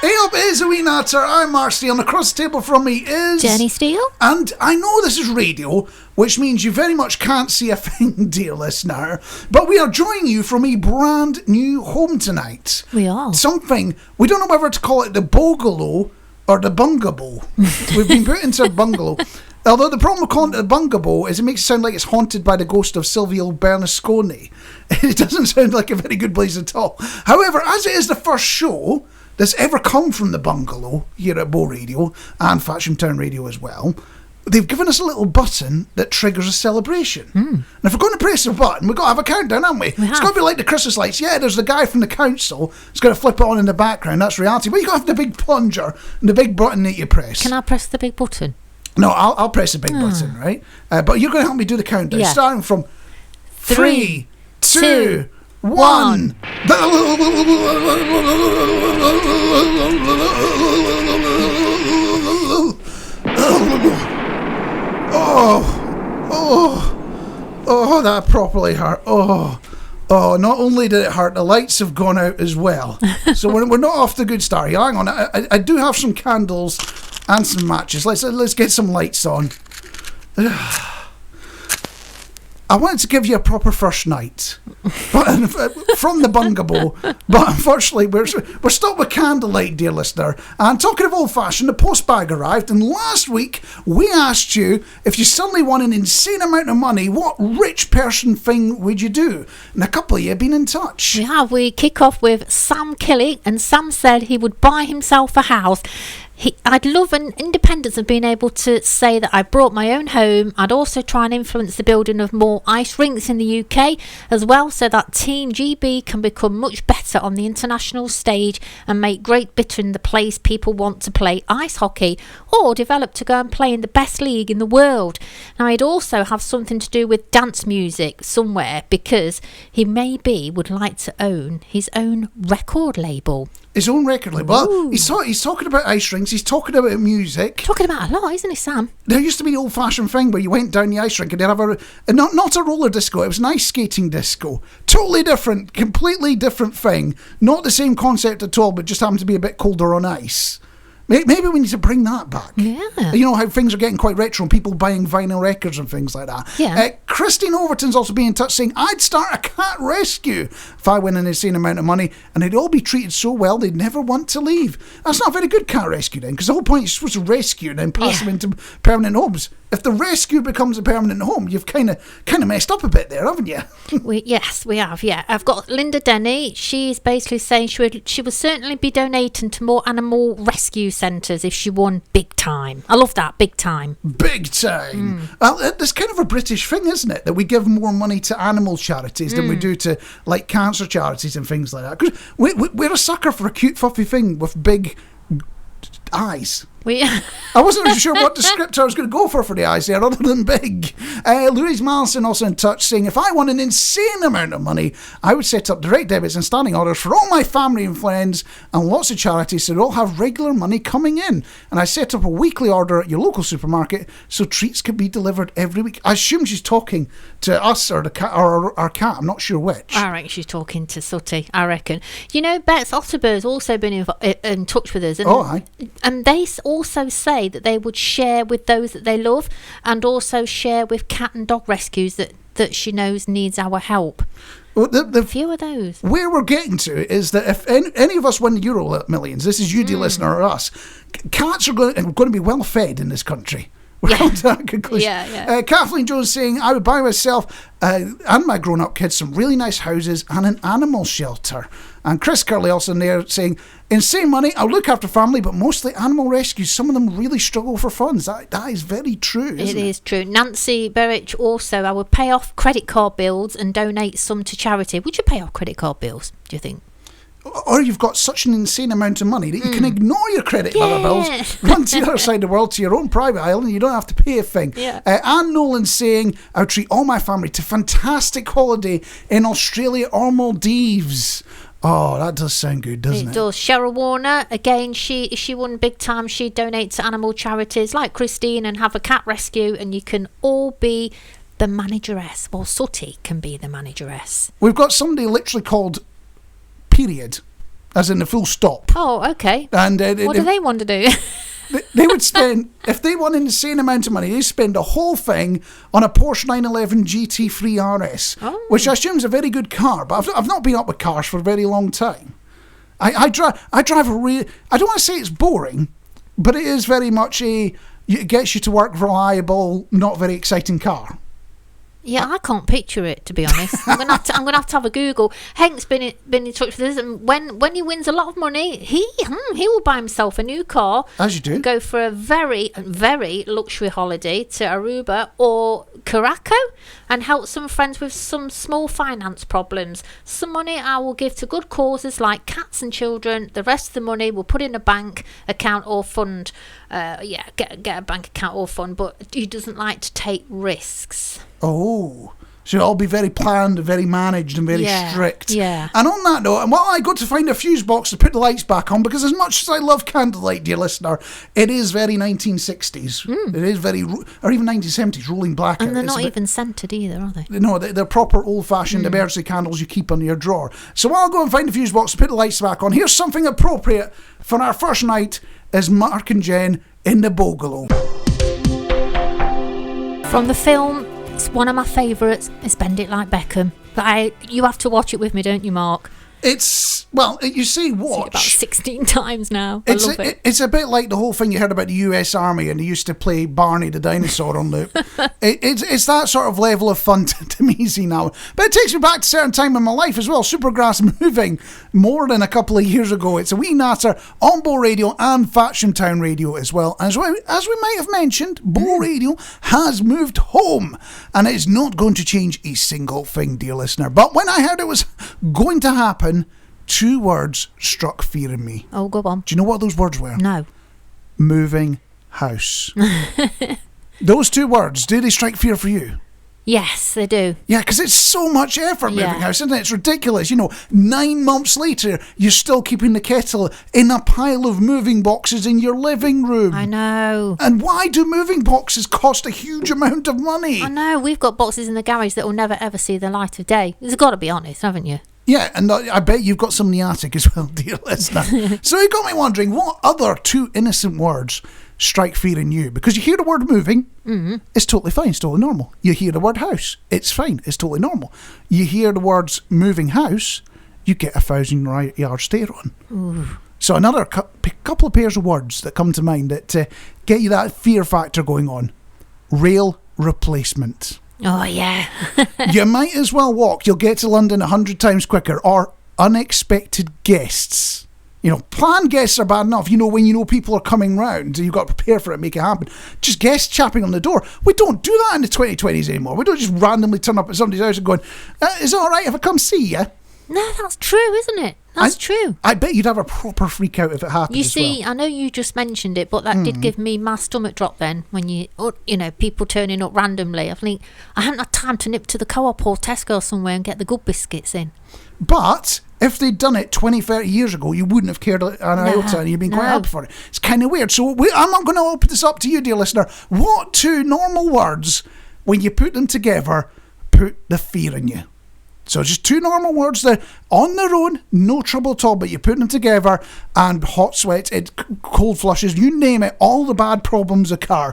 Hey up, it is A Wee Natter. I'm Mark Steele, and across the table from me is... Jenny Steele. And I know this is radio, which means you very much can't see a thing, dear listener, but we are joining you from a brand new home tonight. We are. Something, we don't know whether to call it the Bungalow or the Bungalow. We've been put into a bungalow. Although the problem with calling it a bungalow is it makes it sound like it's haunted by the ghost of Silvio Berlusconi. It doesn't sound like a very good place at all. However, as it is the first show that's ever come from the bungalow here at Bo Radio and Fashion Town Radio as well, they've given us a little button that triggers a celebration. And if we're going to press the button, we've got to have a countdown, haven't we? It's got to be like the Christmas lights. Yeah, there's the guy from the council. It's got to flip it on in the background. That's reality. But you've got to have the big plunger and the big button that you press. Can I press the big button? No, I'll press the big button, right? But you're going to help me do the countdown. Yeah. Starting from 3, 2, 1. Oh, that properly hurt. Oh, not only did it hurt, the lights have gone out as well. So we're not off to a good start. Hang on, I do have some candles and some matches. Let's get some lights on. I wanted to give you a proper first night, but from the bungalow. But unfortunately, we're stuck with candlelight, dear listener. And talking of old-fashioned, the post bag arrived, and last week we asked you if you suddenly won an insane amount of money, what rich person thing would you do? And a couple of you have been in touch. Yeah, we kick off with Sam Killick, and Sam said he would buy himself a house. I'd love an independence of being able to say that I brought my own home. I'd also try and influence the building of more ice rinks in the UK as well, so that Team GB can become much better on the international stage and make Great Britain the place people want to play ice hockey, or develop to go and play in the best league in the world. Now, he'd also have something to do with dance music somewhere, because he maybe would like to own his own record label. His own record label. Well, he's talking about ice rinks. He's talking about music. Talking about a lot, isn't he, Sam? There used to be the old-fashioned thing where you went down the ice rink and they'd have not a roller disco. It was an ice skating disco. Totally different, completely different thing. Not the same concept at all, but just happened to be a bit colder on ice. Maybe we need to bring that back. Yeah. You know how things are getting quite retro and people buying vinyl records and things like that. Yeah. Christine Overton's also been in touch saying, I'd start a cat rescue if I win an insane amount of money, and they'd all be treated so well they'd never want to leave. That's not a very good cat rescue then, because the whole point is you're supposed to rescue and then pass them into permanent homes. If the rescue becomes a permanent home, you've kind of messed up a bit there, haven't you? Yes, we have, yeah. I've got Linda Denny. She's basically saying she would certainly be donating to more animal rescue centres if she won big time. I love that, big time. Big time. Well, it's kind of a British thing, isn't it? That we give more money to animal charities than we do to, like, cancer charities and things like that. Because we're a sucker for a cute, fluffy thing with big eyes. I wasn't really sure what descriptor I was going to go for the eyes there, other than big. Louise Malison also in touch saying, if I won an insane amount of money, I would set up direct debits and standing orders for all my family and friends and lots of charities so they all have regular money coming in. And I set up a weekly order at your local supermarket so treats can be delivered every week. I assume she's talking to us or the cat or our cat. I'm not sure which. I reckon she's talking to Sooty, I reckon. You know, Beth Otterber's also been in touch with us. And they also say that they would share with those that they love, and also share with cat and dog rescues that she knows needs our help. Well, the few of those. Where we're getting to is that if any of us win the Euro Millions, this is you, dear listener, or us, cats are going to be well fed in this country. We're coming to that conclusion. Kathleen Jones saying, I would buy myself and my grown-up kids some really nice houses and an animal shelter. And Chris Curley also in there saying, insane money, I'll look after family, but mostly animal rescues. Some of them really struggle for funds. That is very true, isn't it? It is true. Nancy Berich also, I would pay off credit card bills and donate some to charity. Would you pay off credit card bills, do you think? Or you've got such an insane amount of money that you can ignore your credit card bills, run to the other side of the world to your own private island, and you don't have to pay a thing. Anne Nolan saying, I would treat all my family to fantastic holiday in Australia or Maldives. Oh, that does sound good, doesn't it? It does. Cheryl Warner, again, if she won big time, she'd donate to animal charities like Christine and have a cat rescue, and you can all be the manageress. Well, Sooty can be the manageress. We've got somebody literally called Period. as in the full stop. Oh, okay. And what do they want to do? They would spend, if they won an insane amount of money, they spend the whole thing on a Porsche 911 GT3 RS, which I assume is a very good car, but I've not been up with cars for a very long time. I drive a I don't want to say it's boring, but it is very much it gets you to work, reliable, not very exciting car. Yeah, I can't picture it, to be honest. I'm gonna have to have a Google. Hank's been in touch with us, and when he wins a lot of money, he will buy himself a new car. As you do. Go for a very, very luxury holiday to Aruba or Curaçao and help some friends with some small finance problems. Some money I will give to good causes like cats and children. The rest of the money we'll put in a bank account or fund. Get a bank account or fund, but he doesn't like to take risks. Oh, so it'll all be very planned and very managed and very strict. Yeah. And on that note, and while I go to find a fuse box to put the lights back on, because as much as I love candlelight, dear listener, it is very 1960s. It is very, or even 1970s, rolling blackout. And they're not even scented either, are they? No, they're proper old-fashioned emergency candles you keep under your drawer. So while I go and find the fuse box to put the lights back on, here's something appropriate for our first night as Mark and Jen in the Bungalow. From the film, it's one of my favourites. It's Bend It Like Beckham. But you have to watch it with me, don't you, Mark? It's, well, you say watch. I've seen it about 16 times now. I love it. It's a bit like the whole thing you heard about the US Army and they used to play Barney the dinosaur on loop. It's that sort of level of fun to me see now. But it takes me back to a certain time in my life as well. Supergrass moving more than a couple of years ago. It's A Wee Natter on Bo Radio and Fatsham Town Radio as well. As we might have mentioned, Bo Radio has moved home and it's not going to change a single thing, dear listener. But when I heard it was going to happen, two words struck fear in me. Oh, go on. Do you know what those words were? No. Moving house. Those two words, do they strike fear for you? Yes, they do. Yeah, because it's so much effort moving house, isn't it? It's ridiculous. 9 months later, you're still keeping the kettle in a pile of moving boxes in your living room. I know. And why do moving boxes cost a huge amount of money? I know. We've got boxes in the garage that will never, ever see the light of day. You've got to be honest, haven't you? Yeah, and I bet you've got some in the attic as well, dear listener. So it got me wondering, what other two innocent words strike fear in you? Because you hear the word moving, it's totally fine, it's totally normal. You hear the word house, it's fine, it's totally normal. You hear the words moving house, you get 1,000-yard stare on. Ooh. So another couple of pairs of words that come to mind that get you that fear factor going on. Rail replacement. Oh, yeah. You might as well walk. You'll get to London 100 times quicker. Or unexpected guests. Planned guests are bad enough. When people are coming round, you've got to prepare for it, make it happen. Just guests chapping on the door. We don't do that in the 2020s anymore. We don't just randomly turn up at somebody's house and going, is it all right if I come see you? No, that's true, isn't it? That's true. I bet you'd have a proper freak out if it happened. You see, I know you just mentioned it, but that did give me my stomach drop then when people turning up randomly. I think I haven't had time to nip to the Co-op or Tesco or somewhere and get the good biscuits in. But if they'd done it 20, 30 years ago, you wouldn't have cared an iota and you'd been quite happy for it. It's kind of weird. So I'm not going to open this up to you, dear listener. What two normal words, when you put them together, put the fear in you? So just two normal words that on their own, no trouble at all, but you put them together and hot sweats, cold flushes, you name it, all the bad problems occur.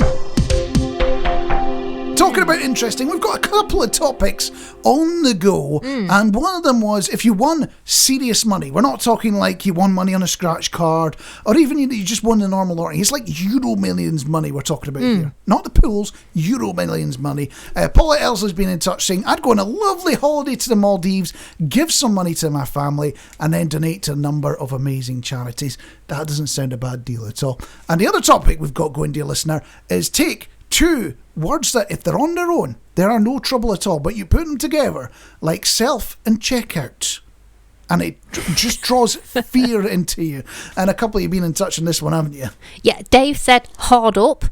Talking about interesting, we've got a couple of topics on the go, and one of them was if you won serious money. We're not talking like you won money on a scratch card, or even you just won the normal lottery. It's like Euro Millions money we're talking about here. Not the pools, Euro Millions money. Paula Elsa's been in touch saying, I'd go on a lovely holiday to the Maldives, give some money to my family, and then donate to a number of amazing charities. That doesn't sound a bad deal at all. And the other topic we've got going, dear listener, is take two words that, if they're on their own, there are no trouble at all, but you put them together like self and checkout, and it just draws fear into you. And a couple of you have been in touch on this one, haven't you? Yeah, Dave said hard up.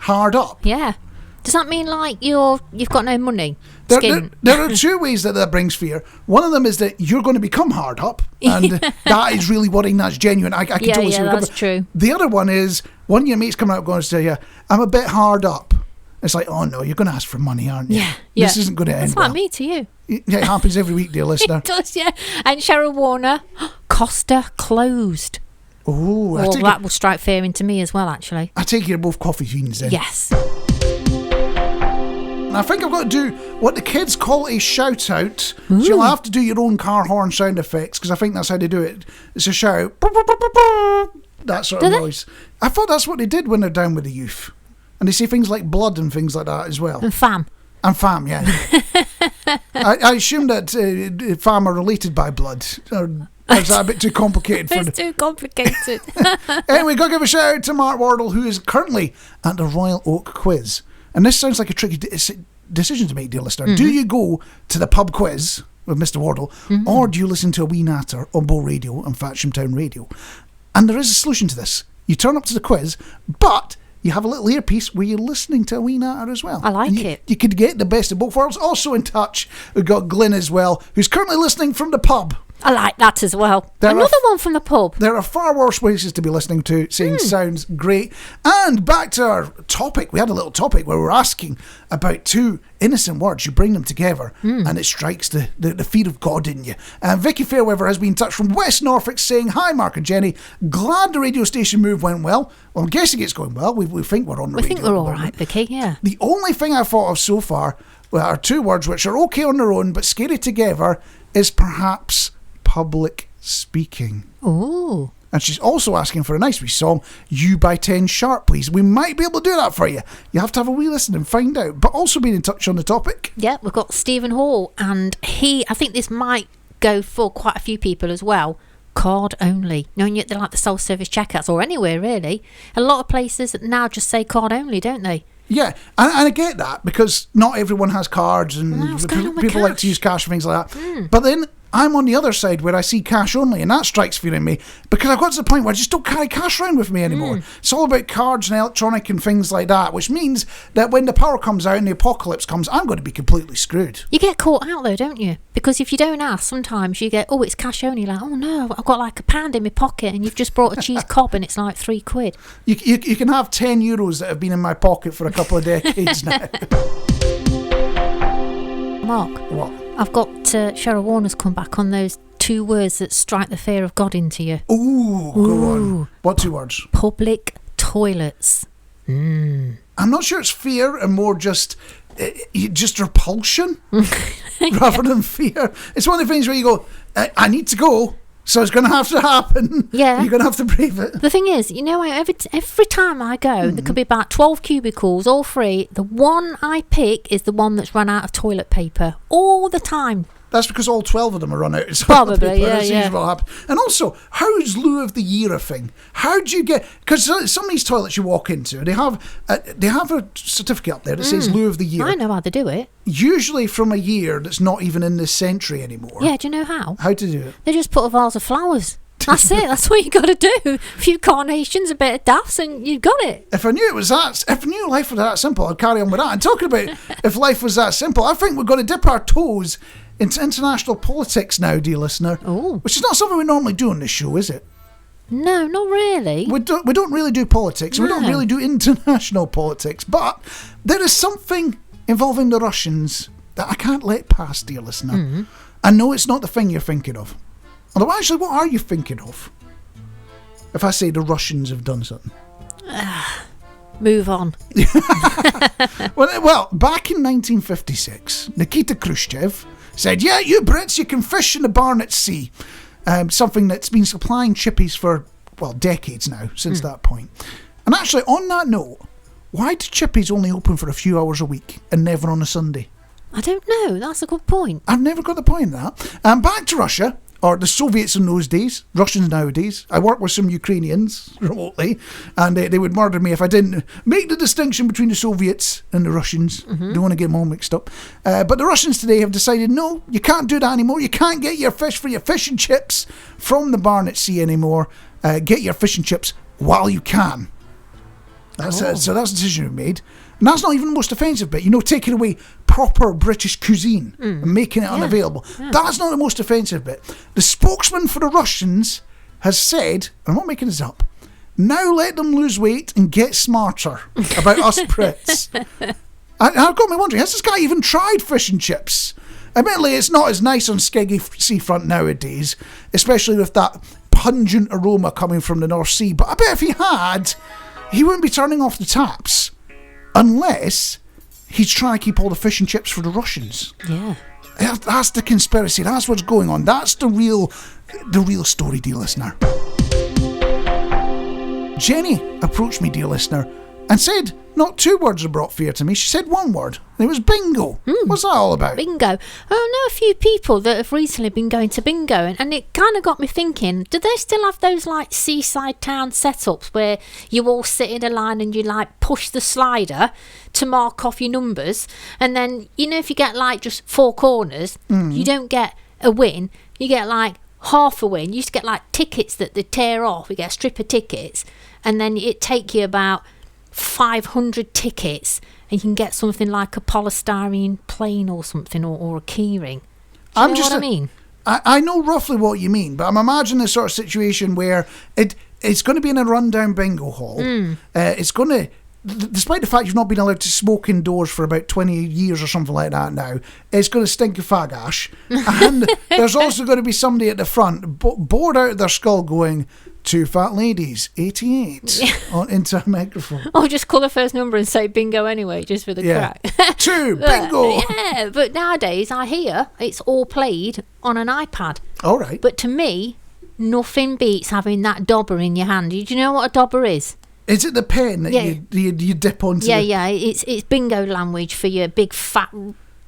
Hard up? Yeah. Does that mean like you've got no money? There are two ways that brings fear. One of them is that you're going to become hard up, and that is really worrying. That's genuine. I can totally see that's true. The other one is one of your mates coming out going to say, I'm a bit hard up. It's like, oh no, you're going to ask for money, aren't you? Yeah. This isn't going to end It's like well. me to you. Yeah, it happens every week, dear listener. It does, yeah. And Cheryl Warner, Costa closed. Oh, Well, that will strike fear into me as well, actually. I take it you're both coffee fiends then. Yes. And I think I've got to do what the kids call a shout out. So you'll have to do your own car horn sound effects, because I think that's how they do it. It's a shout. That sort of noise. I thought that's what they did when they're down with the youth. And they say things like blood and things like that as well. And fam. And fam, yeah. I assume that fam are related by blood. Or is that a bit too complicated? It's too complicated. Anyway, got to give a shout out to Mark Wardle, who is currently at the Royal Oak Quiz. And this sounds like a tricky decision to make, dear listener. Mm-hmm. Do you go to the pub quiz with Mr. Wardle, or do you listen to A Wee Natter on Bow Radio and Fatcham Town Radio? And there is a solution to this. You turn up to the quiz, but you have a little earpiece where you're listening to A Wee Natter as well. I like it. You could get the best of both worlds. Also in touch, we've got Glyn as well, who's currently listening from the pub. I like that as well. Another one from the pub. There are far worse places to be listening to, saying sounds great. And back to our topic. We had a little topic where we're asking about two innocent words. You bring them together and it strikes the fear of God in you. And Vicky Fairweather has been in touch from West Norfolk saying, hi Mark and Jenny, glad the radio station move went well. Well, I'm guessing it's going well. We think we're on the radio. We think we're all right, Vicky, yeah. The only thing I thought of so far are two words which are okay on their own but scary together is perhaps public speaking. Oh. And she's also asking for a nice wee song, You by 10 Sharp, please. We might be able to do that for you. You have to have a wee listen and find out. But also being in touch on the topic. Yeah, we've got Stephen Hall, and I think this might go for quite a few people as well. Card only. Knowing yet they like the self-service checkouts, or anywhere really. A lot of places now just say card only, don't they? Yeah, and I get that, because not everyone has cards, and people like to use cash and things like that. But then I'm on the other side where I see cash only, and that strikes fear in me, because I've got to the point where I just don't carry cash around with me anymore. It's all about cards and electronic and things like that, which means that when the power comes out and the apocalypse comes, I'm going to be completely screwed. You get caught out though, don't you? Because if you don't ask, sometimes you get, oh, it's cash only. Like, oh no, I've got like £1 in my pocket, and you've just brought a cheese cob and it's like £3. You can have €10 that have been in my pocket for a couple of decades now. Mark. What? I've got Cheryl Warner's come back on those two words that strike the fear of God into you. Ooh, go on. What two words? Public toilets. I'm not sure it's fear and more just repulsion rather than fear. It's one of the things where you go, I need to go, so it's going to have to happen. Yeah. You're going to have to brave it. The thing is, you know, every time I go, there could be about 12 cubicles, all free. The one I pick is the one that's run out of toilet paper all the time. That's because all 12 of them are run out. Probably, yeah. What happen. And also, how is Loo of the Year a thing? How do you get... Because some of these toilets you walk into, they have a certificate up there that says Loo of the Year. I know how to do it. Usually from a year that's not even in this century anymore. Yeah, do you know how? How to do it? They just put a vase of flowers. That's it. That's what you got to do. A few carnations, a bit of daffs, and you've got it. If I knew life was that simple, I'd carry on with that. And talking about if life was that simple, I think we're going to dip our toes into international politics now, dear listener. Oh. Which is not something we normally do on this show, is it? No, not really. We don't really do politics. No. We don't really do international politics. But there is something involving the Russians that I can't let pass, dear listener. I know it's not the thing you're thinking of. Although, actually, what are you thinking of? If I say the Russians have done something. Move on. Well, back in 1956, Nikita Khrushchev said, yeah, you Brits, you can fish in the Barnett Sea. Something that's been supplying chippies for, decades now, since that point. And actually, on that note, why do chippies only open for a few hours a week and never on a Sunday? I don't know. That's a good point. I've never got the point of that. Back to Russia. Or the Soviets in those days, Russians nowadays. I work with some Ukrainians remotely, and they would murder me if I didn't make the distinction between the Soviets and the Russians. Don't want to get them all mixed up. But the Russians today have decided, no, you can't do that anymore. You can't get your fish for your fish and chips from the Barnett Sea anymore. Get your fish and chips while you can. That's it. So that's the decision we've made. And that's not even the most offensive bit. Taking away proper British cuisine and making it unavailable. Yeah. That's not the most offensive bit. The spokesman for the Russians has said, I'm not making this up, now let them lose weight and get smarter about us Brits. I've got me wondering, has this guy even tried fish and chips? Admittedly, it's not as nice on Skeggy seafront nowadays, especially with that pungent aroma coming from the North Sea. But I bet if he had, he wouldn't be turning off the taps unless he's trying to keep all the fish and chips for the Russians. Yeah. That's the conspiracy. That's what's going on. That's the real story, dear listener. Jenny approached me, dear listener, and said not 2 words have brought fear to me. She said 1 word. It was bingo. What's that all about? Bingo. I know a few people that have recently been going to bingo, and it kind of got me thinking, do they still have those like seaside town setups where you all sit in a line and you like push the slider to mark off your numbers, and then, you know, if you get like just 4 corners, you don't get a win, you get like half a win. You used to get like tickets that they tear off. You get a strip of tickets, and then it take you about 500 tickets, and you can get something like a polystyrene plane or something, or a keyring. Do you know what I mean? I know roughly what you mean, but I'm imagining this sort of situation where it's going to be in a rundown bingo hall. It's going to, despite the fact you've not been allowed to smoke indoors for about 20 years or something like that now, it's going to stink of fag ash. And there's also going to be somebody at the front bored out of their skull going, 2 fat ladies, 88, into a microphone. Or just call the first number and say bingo anyway, just for the crack. 2, bingo! Yeah, but nowadays I hear it's all played on an iPad. All right. But to me, nothing beats having that dobber in your hand. Do you know what a dobber is? Is it the pen that you dip onto? Yeah. It's bingo language for your big fat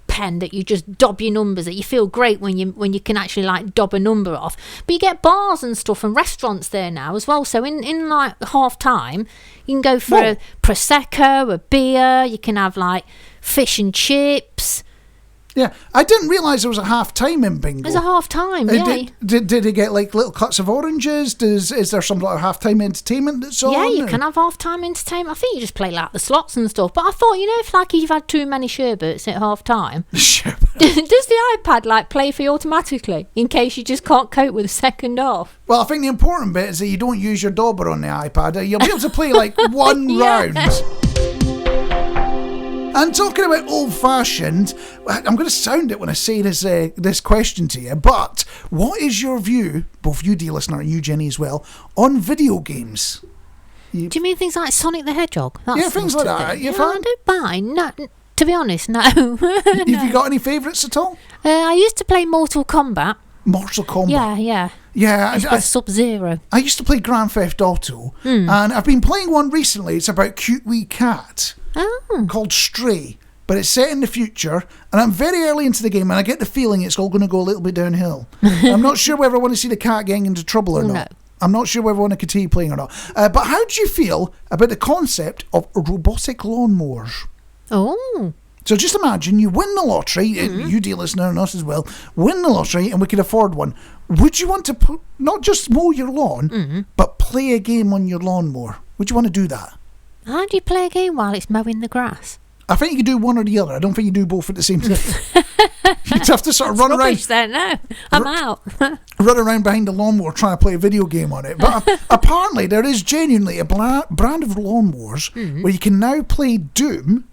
pen that you just dob your numbers at. You feel great when you can actually like dob a number off. But you get bars and stuff and restaurants there now as well. So in like half time, you can go for a prosecco, a beer. You can have like fish and chips. Yeah, I didn't realise there was a half time in bingo. There's a half time, yeah. Did they get like little cuts of oranges? Is there some like half time entertainment that's on? Yeah, you can have half time entertainment. I think you just play like the slots and stuff. But I thought, you know, if you've had too many sherbets at half time, does the iPad like play for you automatically in case you just can't cope with the second half? Well, I think the important bit is that you don't use your dobber on the iPad. You'll be able to play like one round. And talking about old-fashioned, I'm going to sound it when I say this question to you, but what is your view, both you, dear listener, and you, Jenny, as well, on video games? Do you mean things like Sonic the Hedgehog? Yeah, things like that. I don't mind. No, to be honest, no. Have you got any favourites at all? I used to play Mortal Kombat. Mortal Kombat? Yeah. Yeah, Sub-Zero. I used to play Grand Theft Auto, and I've been playing one recently. It's about Cute Wee Cat. Called Stray, but it's set in the future, and I'm very early into the game, and I get the feeling it's all going to go a little bit downhill. I'm not sure whether I want to see the cat getting into trouble or not. No. I'm not sure whether I want to continue playing or not. But how do you feel about the concept of robotic lawnmowers? Oh. So just imagine you win the lottery, you dear listener and us as well, win the lottery, and we can afford one. Would you want to not just mow your lawn, but play a game on your lawnmower? Would you want to do that? How do you play a game while it's mowing the grass? I think you could do one or the other. I don't think you do both at the same time. You'd have to sort of run around. Then, no, I'm out. Run around behind the lawnmower trying to play a video game on it. But apparently there is genuinely a brand of lawnmowers where you can now play Doom.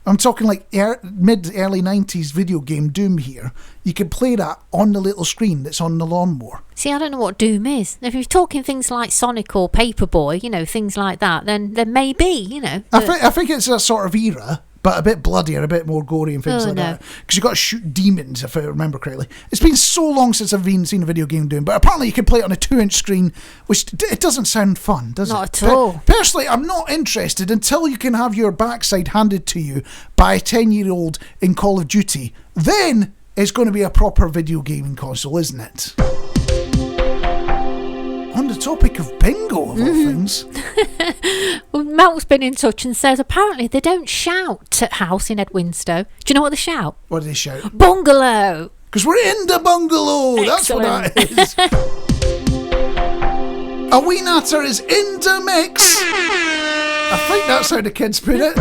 I'm talking like mid-early 90s video game Doom here. You can play that on the little screen that's on the lawnmower. See, I don't know what Doom is. If you're talking things like Sonic or Paperboy, you know, things like that, then maybe, you know. I think it's a sort of era, but a bit bloodier, a bit more gory and things that. Because you've got to shoot demons, if I remember correctly. It's been so long since I've seen a video game Doom, but apparently you can play it on a 2-inch screen, which it doesn't sound fun, does it? Not at all. Personally, I'm not interested until you can have your backside handed to you by a 10-year-old in Call of Duty. Then it's going to be a proper video gaming console, isn't it? On the topic of bingo, of all things. Well, Mel's been in touch and says apparently they don't shout at house in Edwinstowe. Do you know what they shout? What do they shout? Bungalow! Because we're in the bungalow! Excellent. That's what that is. A Wee Natter is in the mix! I think that's how the kids put it.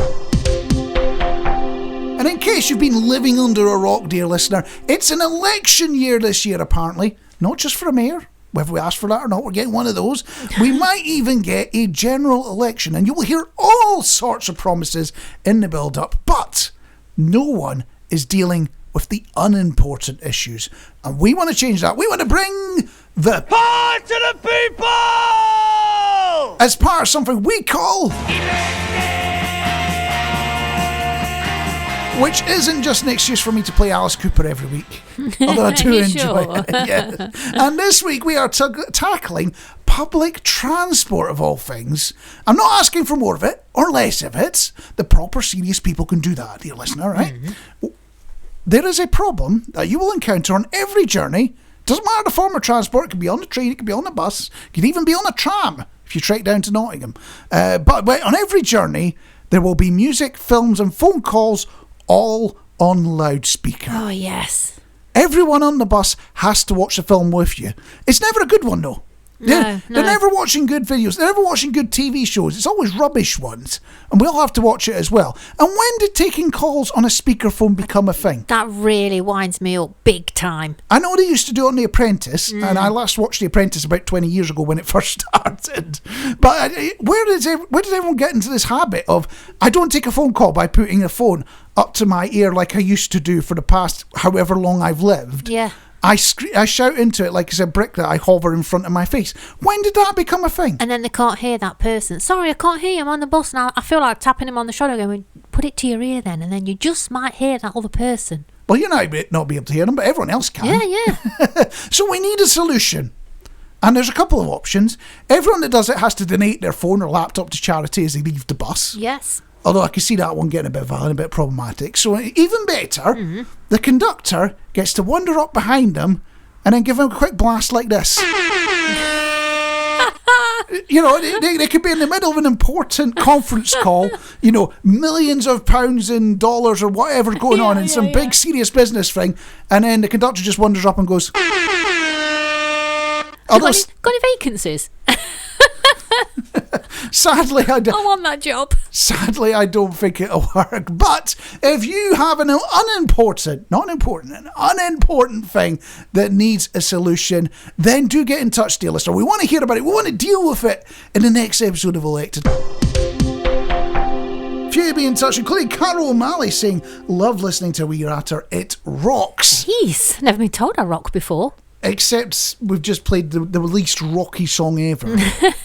And in case you've been living under a rock, dear listener, it's an election year this year, apparently. Not just for a mayor. Whether we ask for that or not, we're getting one of those. We might even get a general election, and you will hear all sorts of promises in the build-up. But no one is dealing with the unimportant issues. And we want to change that. We want to bring the Power to the people! As part of something we call... which isn't just an excuse for me to play Alice Cooper every week. Although I do enjoy it. Yeah. And this week we are tackling public transport of all things. I'm not asking for more of it or less of it. The proper serious people can do that, dear listener, right? Mm-hmm. There is a problem that you will encounter on every journey. Doesn't matter the form of transport. It can be on the train, it can be on the bus, it can even be on a tram if you trek down to Nottingham. But on every journey, there will be music, films and phone calls all on loudspeaker. Oh, yes. Everyone on the bus has to watch the film with you. It's never a good one, though. They're never watching good videos. They're never watching good TV shows. It's always rubbish ones. And we'll have to watch it as well. And when did taking calls on a speakerphone become a thing? That really winds me up big time. I know they used to do it on The Apprentice, and I last watched The Apprentice about 20 years ago when it first started. But where did everyone get into this habit of, I don't take a phone call by putting a phone up to my ear like I used to do for the past however long I've lived? Yeah. I shout into it like it's a brick that I hover in front of my face. When did that become a thing? And then they can't hear that person. Sorry, I can't hear you. I'm on the bus now. I feel like tapping him on the shoulder going, put it to your ear then. And then you just might hear that other person. Well, you might not be able to hear them, but everyone else can. Yeah. So we need a solution. And there's a couple of options. Everyone that does it has to donate their phone or laptop to charity as they leave the bus. Yes. Although I can see that one getting a bit violent, a bit problematic. So even better, the conductor gets to wander up behind them and then give them a quick blast like this. You know, they could be in the middle of an important conference call, you know, millions of pounds in dollars or whatever going on in some big serious business thing, and then the conductor just wanders up and goes... Got any vacancies? Sadly, I want that job. Sadly, I don't think it'll work. But if you have an unimportant thing that needs a solution, then do get in touch, dear listener. We want to hear about it. We want to deal with it in the next episode of Elected. Few be in touch, including Carol O'Malley saying, love listening to A Wee Natter. It rocks. Jeez, never been told I rock before. Except we've just played the least rocky song ever.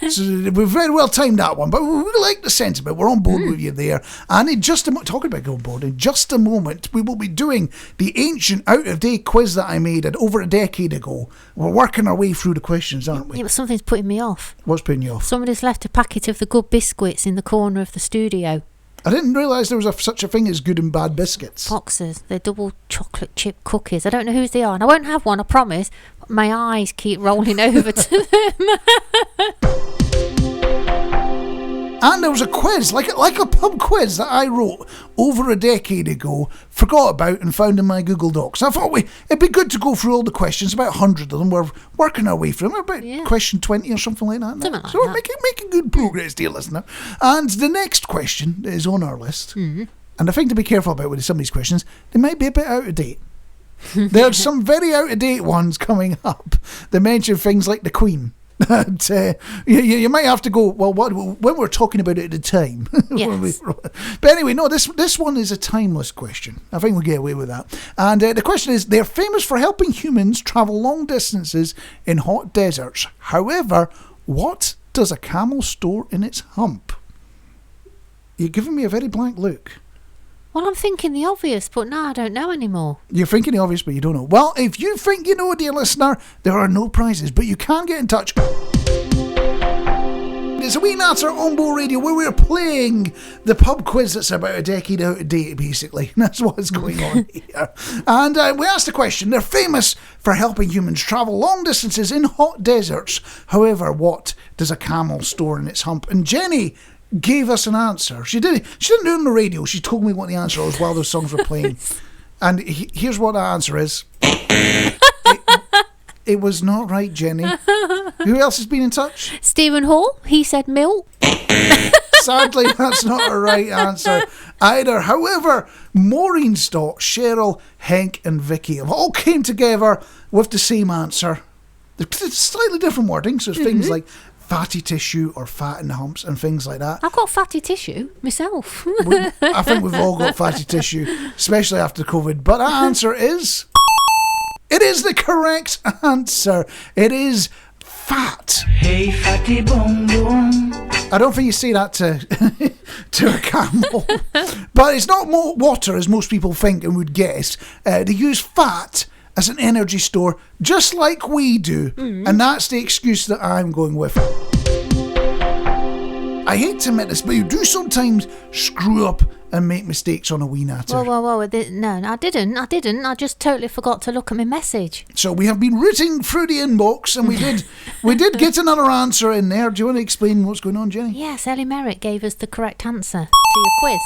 So we've very well timed that one, but we like the sentiment. We're on board with you there. And in just a moment, talking about going board, in just a moment, we will be doing the ancient out-of-date quiz that I made over a decade ago. We're working our way through the questions, aren't we? Yeah, but something's putting me off. What's putting you off? Somebody's left a packet of the good biscuits in the corner of the studio. I didn't realise there was such a thing as good and bad biscuits. Boxes. They're double chocolate chip cookies. I don't know whose they are, and I won't have one, I promise. But my eyes keep rolling over to them. And there was a quiz, like a pub quiz that I wrote over a decade ago, forgot about and found in my Google Docs. I thought it'd be good to go through all the questions, about 100 of them. We're working our way through them, about question 20 or something like that. Something like so we're that. making good progress, dear listener. And the next question is on our list. And the thing to be careful about with some of these questions, they might be a bit out of date. There's some very out of date ones coming up that mention things like the Queen. And, you might have to go, well, when we're talking about it at the time. Yes. But anyway, no, this one is a timeless question. I think we'll get away with that. And the question is, they're famous for helping humans travel long distances in hot deserts. However, what does a camel store in its hump? You're giving me a very blank look. Well, I'm thinking the obvious, but now I don't know anymore. You're thinking the obvious, but you don't know. Well, if you think you know, dear listener, there are no prizes, but you can get in touch. It's A Wee Natter on Board Radio, where we're playing the pub quiz that's about a decade out of date, basically. That's what's going on here. And we asked the question, they're famous for helping humans travel long distances in hot deserts. However, what does a camel store in its hump? And Jenny gave us an answer. She didn't do it on the radio. She told me what the answer was while those songs were playing. And here's what the answer is. It was not right, Jenny. Who else has been in touch? Stephen Hall, he said milk. Sadly, that's not a right answer either. However, Maureen Stott, Cheryl, Henk and Vicky have all came together with the same answer. It's slightly different wording, so it's things like fatty tissue or fat in the humps and things like that. I've got fatty tissue myself. I think we've all got fatty tissue, especially after COVID. But that answer is... It is the correct answer. It is fat. Hey, fatty boom boom. I don't think you say that to a camel. But it's not more water, as most people think and would guess. They use fat as an energy store, just like we do. And that's the excuse that I'm going with. I hate to admit this, but you do sometimes screw up and make mistakes on A Wee Natter. Whoa. No, I didn't. I just totally forgot to look at my message. So we have been rooting through the inbox, and we did get another answer in there. Do you want to explain what's going on, Jenny? Yes, Ellie Merritt gave us the correct answer to your quiz.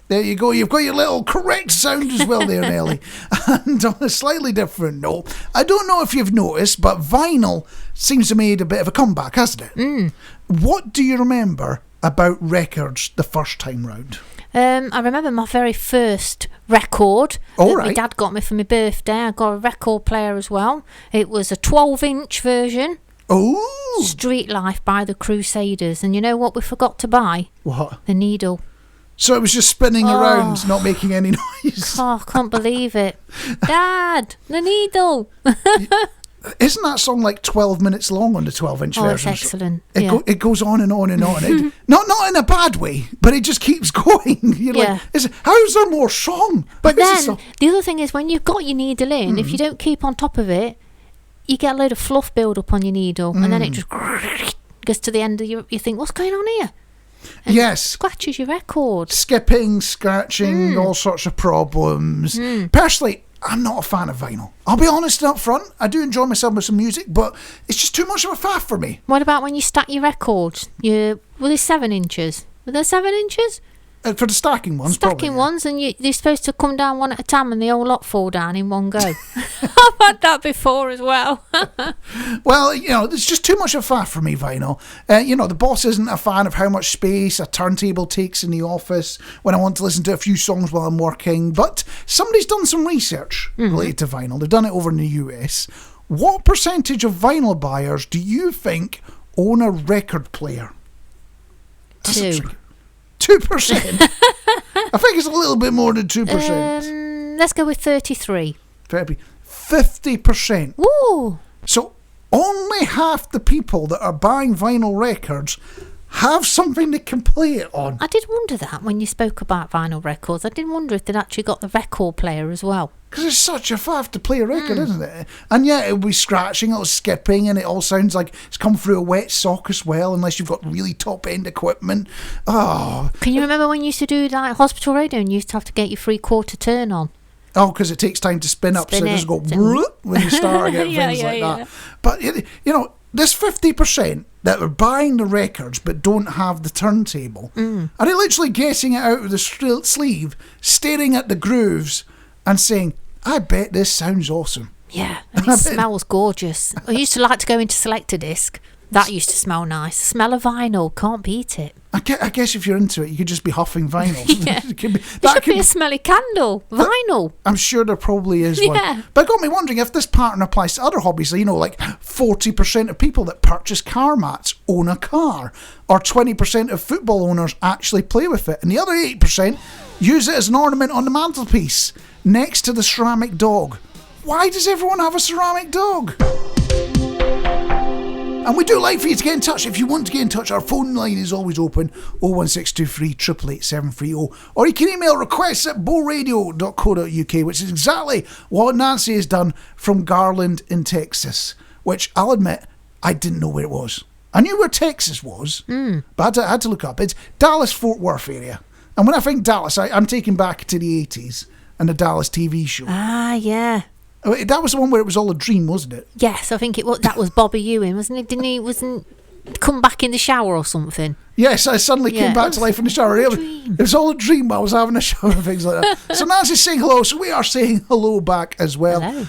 There you go. You've got your little correct sound as well there, Nelly. And on a slightly different note, I don't know if you've noticed, but vinyl seems to have made a bit of a comeback, hasn't it? What do you remember about records the first time round? I remember my very first record that my dad got me for my birthday. I got a record player as well. It was a 12-inch version. Oh! Street Life by the Crusaders. And you know what we forgot to buy? What? The needle. So it was just spinning around, not making any noise. Oh, I can't believe it. Dad, the needle. Isn't that song like 12 minutes long on the 12-inch version? It's excellent. It goes on and on and on. Not in a bad way, but it just keeps going. You're like, how is there more song? But then, the other thing is, when you've got your needle in, if you don't keep on top of it, you get a load of fluff build up on your needle, and then it just goes to the end of you think, what's going on here? And yes. Scratches your record. Skipping, scratching, all sorts of problems. Personally, I'm not a fan of vinyl. I'll be honest up front. I do enjoy myself with some music, but it's just too much of a faff for me. What about when you stack your records? Were they 7 inches? Were they 7 inches? For the stacking ones, probably, ones, and they're supposed to come down one at a time and the whole lot fall down in one go. I've had that before as well. Well, there's just too much of a faff for me, vinyl. The boss isn't a fan of how much space a turntable takes in the office when I want to listen to a few songs while I'm working. But somebody's done some research related to vinyl. They've done it over in the US. What percentage of vinyl buyers do you think own a record player? 2%. 2%? I think it's a little bit more than 2%. Let's go with 33. 50%. Woo! So only half the people that are buying vinyl records have something they can play it on. I did wonder that when you spoke about vinyl records. I did wonder if they'd actually got the record player as well. Because it's such a faff to play a record, isn't it? And yeah, it'll be scratching, it'll skipping, and it all sounds like it's come through a wet sock as well, unless you've got really top-end equipment. Oh. Can you remember when you used to do like hospital radio and you used to have to get your 3/4 turn on? Oh, because it takes time to spin up, so it doesn't go when you start again, things like that. But, this 50% that are buying the records but don't have the turntable, are they literally getting it out of the sleeve, staring at the grooves and saying, I bet this sounds awesome. Yeah, and it smells gorgeous. I used to like to go into Selector Disc. That used to smell nice. Smell of vinyl, can't beat it. I guess if you're into it, you could just be huffing vinyl. Yeah. There should be a smelly candle. Vinyl. I'm sure there probably is one. But it got me wondering if this pattern applies to other hobbies. Like 40% of people that purchase car mats own a car. Or 20% of football owners actually play with it. And the other 8% use it as an ornament on the mantelpiece next to the ceramic dog. Why does everyone have a ceramic dog? And we do like for you to get in touch. If you want to get in touch, our phone line is always open, 01623 888 730. Or you can email requests at bowradio.co.uk, which is exactly what Nancy has done from Garland in Texas, which I'll admit, I didn't know where it was. I knew where Texas was, but I had to look up. It's Dallas-Fort Worth area. And when I think Dallas, I'm taken back to the 80s and the Dallas TV show. Ah, yeah. That was the one where it was all a dream, wasn't it? Yes, I think it was. That was Bobby Ewing, wasn't it? Didn't he? Wasn't come back in the shower or something? Yes, I suddenly came back to life in the shower. It was all a dream while I was having a shower and things like that. So Nancy's saying hello, so we are saying hello back as well. Hello.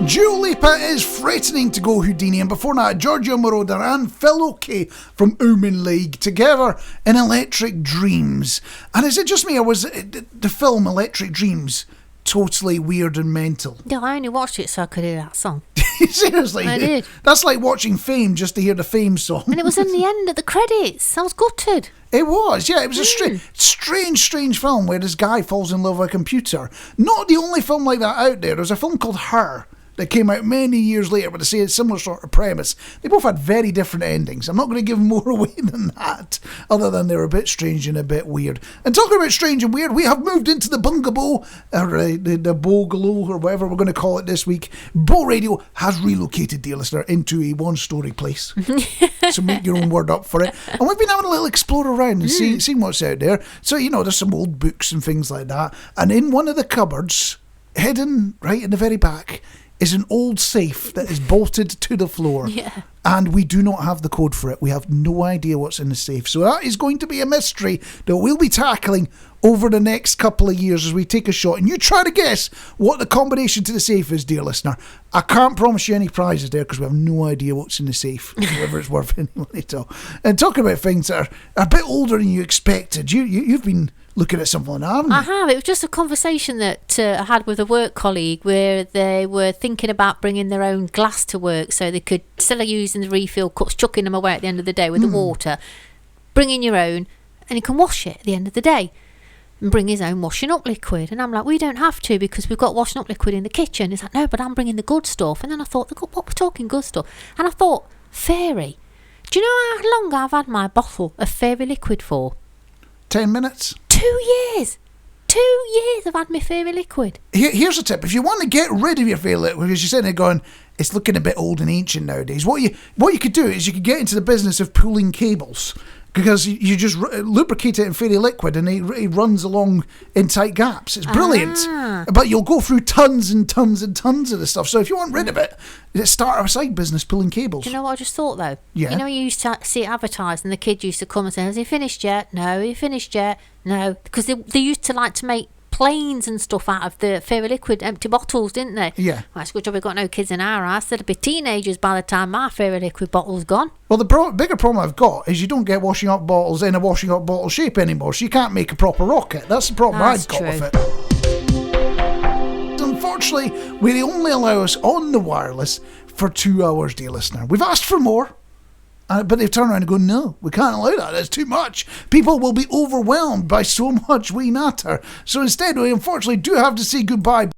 Dua Lipa is threatening to go Houdini, and before that, Giorgio Moroder and Phil Oakey from Ooman League together in Electric Dreams. And is it just me, or was it the film Electric Dreams totally weird and mental. Yeah, I only watched it so I could hear that song. Seriously, I did. That's like watching Fame just to hear the Fame song. And it was in the end of the credits. I was gutted. It was, yeah. It was a strange film where this guy falls in love with a computer. Not the only film like that out there. There's a film called Her that came out many years later with a similar sort of premise. They both had very different endings. I'm not going to give more away than that, other than they're a bit strange and a bit weird. And talking about strange and weird, we have moved into the Bungalow, or the Bungalow, or whatever we're going to call it this week. Bo Radio has relocated, dear listener, into a one-story place. So make your own word up for it. And we've been having a little explore around and seeing what's out there. So, there's some old books and things like that. And in one of the cupboards, hidden right in the very back, is an old safe that is bolted to the floor. Yeah. And we do not have the code for it. We have no idea what's in the safe. So that is going to be a mystery that we'll be tackling over the next couple of years as we take a shot. And you try to guess what the combination to the safe is, dear listener. I can't promise you any prizes there because we have no idea what's in the safe, whether it's worth any money at all. And talking about things that are a bit older than you expected, you've been looking at something like that, haven't you? I have. It was just a conversation that I had with a work colleague where they were thinking about bringing their own glass to work so they could, instead of using the refill cups, chucking them away at the end of the day with the water, bring in your own and you can wash it at the end of the day and bring his own washing up liquid. And I'm like, we don't have to because we've got washing up liquid in the kitchen. He's like, no, but I'm bringing the good stuff. And then I thought, what we're talking good stuff? And I thought, Fairy. Do you know how long I've had my bottle of Fairy liquid for? 10 minutes? 2 years. 2 years I've had my Fairy liquid. Here's a tip. If you want to get rid of your Fairy liquid, because you're sitting there going, it's looking a bit old and ancient nowadays, what you could do is you could get into the business of pulling cables. Because you just lubricate it in Fairy liquid and it runs along in tight gaps. It's brilliant. But you'll go through tons and tons and tons of the stuff. So if you want rid of it, start a side business pulling cables. Do you know what I just thought though? Yeah. You know, you used to see it advertised and the kids used to come and say, has he finished yet? No. Have you finished yet? No. Because they used to like to make planes and stuff out of the Fairy liquid empty bottles, didn't they? Yeah. Well, it's a good job we've got no kids in our house. They'll be teenagers by the time my Fairy liquid bottle's gone. Well, the bigger problem I've got is you don't get washing up bottles in a washing up bottle shape anymore, so you can't make a proper rocket. That's the problem I've got with it. Unfortunately, they only allow us on the wireless for 2 hours, dear listener. We've asked for more. But they've turned around and go, no, we can't allow that. That's too much. People will be overwhelmed by so much Wee Natter. So instead, we unfortunately do have to say goodbye.